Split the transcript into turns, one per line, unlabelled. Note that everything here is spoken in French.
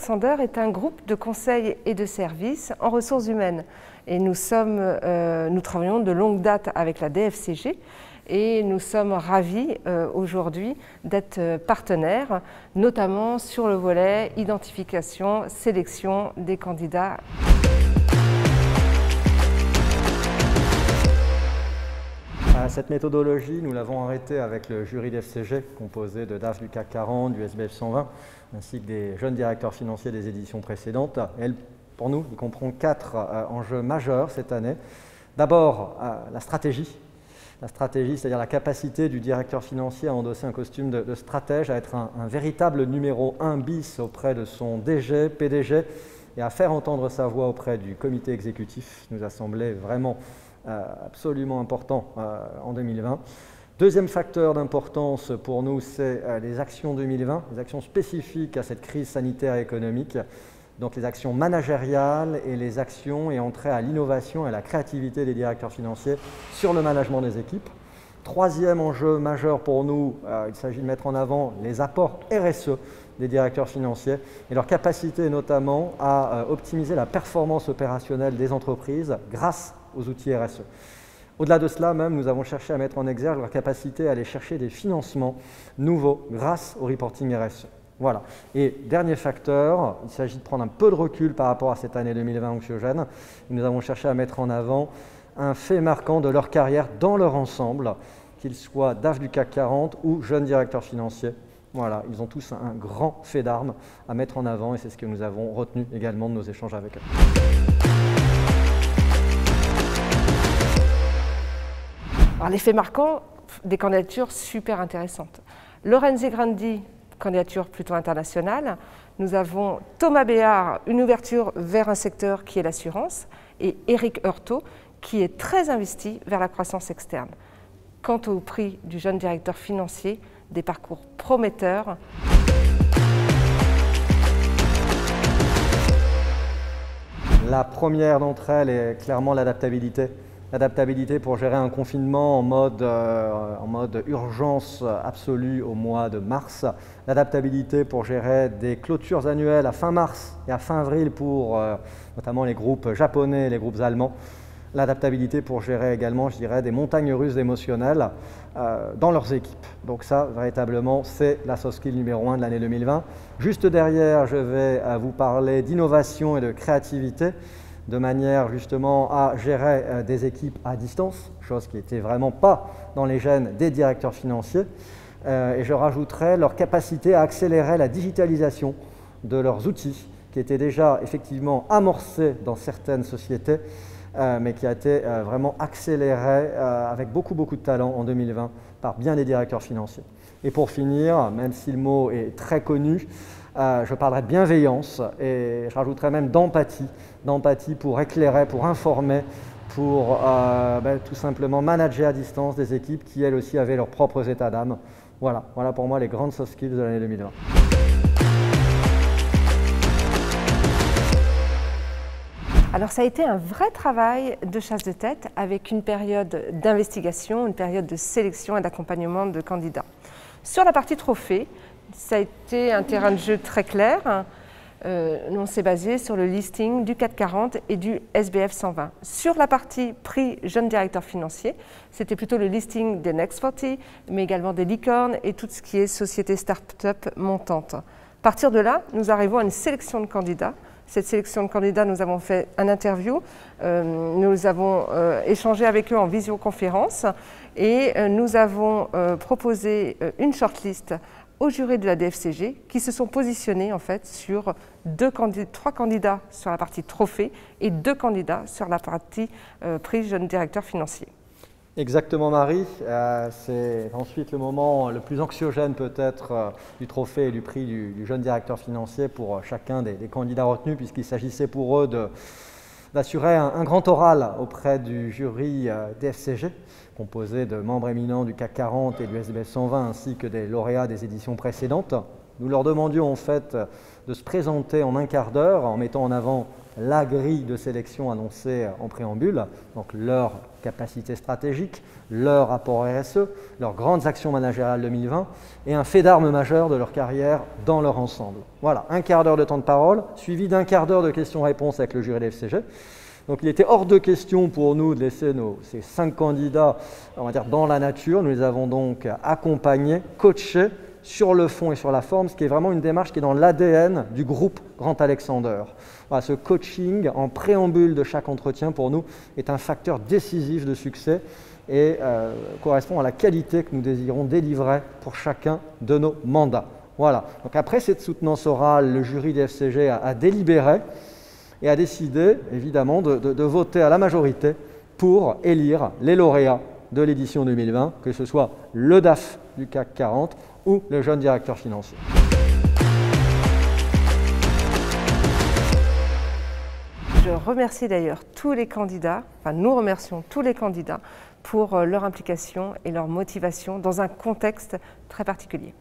Sander est un groupe de conseils et de services en ressources humaines. Et nous travaillons de longue date avec la DFCG et nous sommes ravis aujourd'hui d'être partenaires, notamment sur le volet identification, sélection des candidats.
Cette méthodologie, nous l'avons arrêtée avec le jury DFCG, composé de DAF du CAC 40, du SBF 120, ainsi que des jeunes directeurs financiers des éditions précédentes. Elle, pour nous, il comprend 4 enjeux majeurs cette année. D'abord, la stratégie. La stratégie, c'est-à-dire la capacité du directeur financier à endosser un costume de stratège, à être un véritable numéro 1 bis auprès de son DG, PDG, et à faire entendre sa voix auprès du comité exécutif. Nous a semblé vraiment absolument important en 2020. Deuxième facteur d'importance pour nous, c'est les actions 2020, les actions spécifiques à cette crise sanitaire et économique, donc les actions managériales et les actions et entrées à l'innovation et à la créativité des directeurs financiers sur le management des équipes. Troisième enjeu majeur pour nous, il s'agit de mettre en avant les apports RSE des directeurs financiers et leur capacité notamment à optimiser la performance opérationnelle des entreprises grâce aux outils RSE. Au-delà de cela même, nous avons cherché à mettre en exergue leur capacité à aller chercher des financements nouveaux grâce au reporting RSE. Voilà. Et dernier facteur, il s'agit de prendre un peu de recul par rapport à cette année 2020 anxiogène. Nous avons cherché à mettre en avant un fait marquant de leur carrière dans leur ensemble, qu'ils soient DAF du CAC 40 ou jeunes directeurs financiers. Voilà, ils ont tous un grand fait d'armes à mettre en avant et c'est ce que nous avons retenu également de nos échanges avec eux.
Alors, les faits marquants, des candidatures super intéressantes. Lorenzi Grandi, candidature plutôt internationale. Nous avons Thomas Béard, une ouverture vers un secteur qui est l'assurance, et Éric Heurtaud, qui est très investi vers la croissance externe. Quant au prix du jeune directeur financier, des parcours prometteurs.
La première d'entre elles est clairement l'adaptabilité. L'adaptabilité pour gérer un confinement en mode urgence absolue au mois de mars. L'adaptabilité pour gérer des clôtures annuelles à fin mars et à fin avril pour notamment les groupes japonais et les groupes allemands. L'adaptabilité pour gérer également, je dirais, des montagnes russes émotionnelles dans leurs équipes. Donc ça, véritablement, c'est la soft skill numéro 1 de l'année 2020. Juste derrière, je vais vous parler d'innovation et de créativité, de manière justement à gérer des équipes à distance, chose qui n'était vraiment pas dans les gènes des directeurs financiers. Et je rajouterai leur capacité à accélérer la digitalisation de leurs outils, qui étaient déjà effectivement amorcés dans certaines sociétés, mais qui a été vraiment accéléré avec beaucoup de talent en 2020 par bien des directeurs financiers. Et pour finir, même si le mot est très connu, je parlerai de bienveillance et je rajouterai même d'empathie pour éclairer, pour informer, pour tout simplement manager à distance des équipes qui elles aussi avaient leurs propres états d'âme. Voilà pour moi les grandes soft skills de l'année 2020.
Alors ça a été un vrai travail de chasse de tête avec une période d'investigation, une période de sélection et d'accompagnement de candidats. Sur la partie trophée, ça a été un terrain de jeu très clair. On s'est basé sur le listing du CAC 40 et du SBF 120. Sur la partie prix jeune directeur financier, c'était plutôt le listing des Next 40, mais également des licornes et tout ce qui est société start-up montante. À partir de là, nous arrivons à une sélection de candidats. Cette sélection de candidats, nous avons fait un interview, nous avons échangé avec eux en visioconférence et nous avons proposé une shortlist au jury de la DFCG qui se sont positionnés en fait sur 3 candidats sur la partie trophée et 2 candidats sur la partie prix jeune directeur financier.
Exactement Marie, c'est ensuite le moment le plus anxiogène peut-être du trophée et du prix du jeune directeur financier pour chacun des candidats retenus puisqu'il s'agissait pour eux d'assurer un grand oral auprès du jury DFCG composé de membres éminents du CAC 40 et du SBF 120 ainsi que des lauréats des éditions précédentes. Nous leur demandions en fait de se présenter en un quart d'heure en mettant en avant la grille de sélection annoncée en préambule, donc leur capacité stratégique, leur rapport RSE, leurs grandes actions managériales 2020 et un fait d'armes majeur de leur carrière dans leur ensemble. Voilà, un quart d'heure de temps de parole, suivi d'un quart d'heure de questions-réponses avec le jury de FCG. Donc il était hors de question pour nous de laisser ces 5 candidats, on va dire, dans la nature. Nous les avons donc accompagnés, coachés sur le fond et sur la forme, ce qui est vraiment une démarche qui est dans l'ADN du groupe Grant Alexander. Voilà, ce coaching en préambule de chaque entretien, pour nous, est un facteur décisif de succès et correspond à la qualité que nous désirons délivrer pour chacun de nos mandats. Voilà. Donc après cette soutenance orale, le jury des FCG a délibéré et a décidé, évidemment, de voter à la majorité pour élire les lauréats de l'édition 2020, que ce soit le DAF du CAC 40 ou le jeune directeur financier.
Je remercie d'ailleurs tous les candidats, enfin nous remercions tous les candidats pour leur implication et leur motivation dans un contexte très particulier.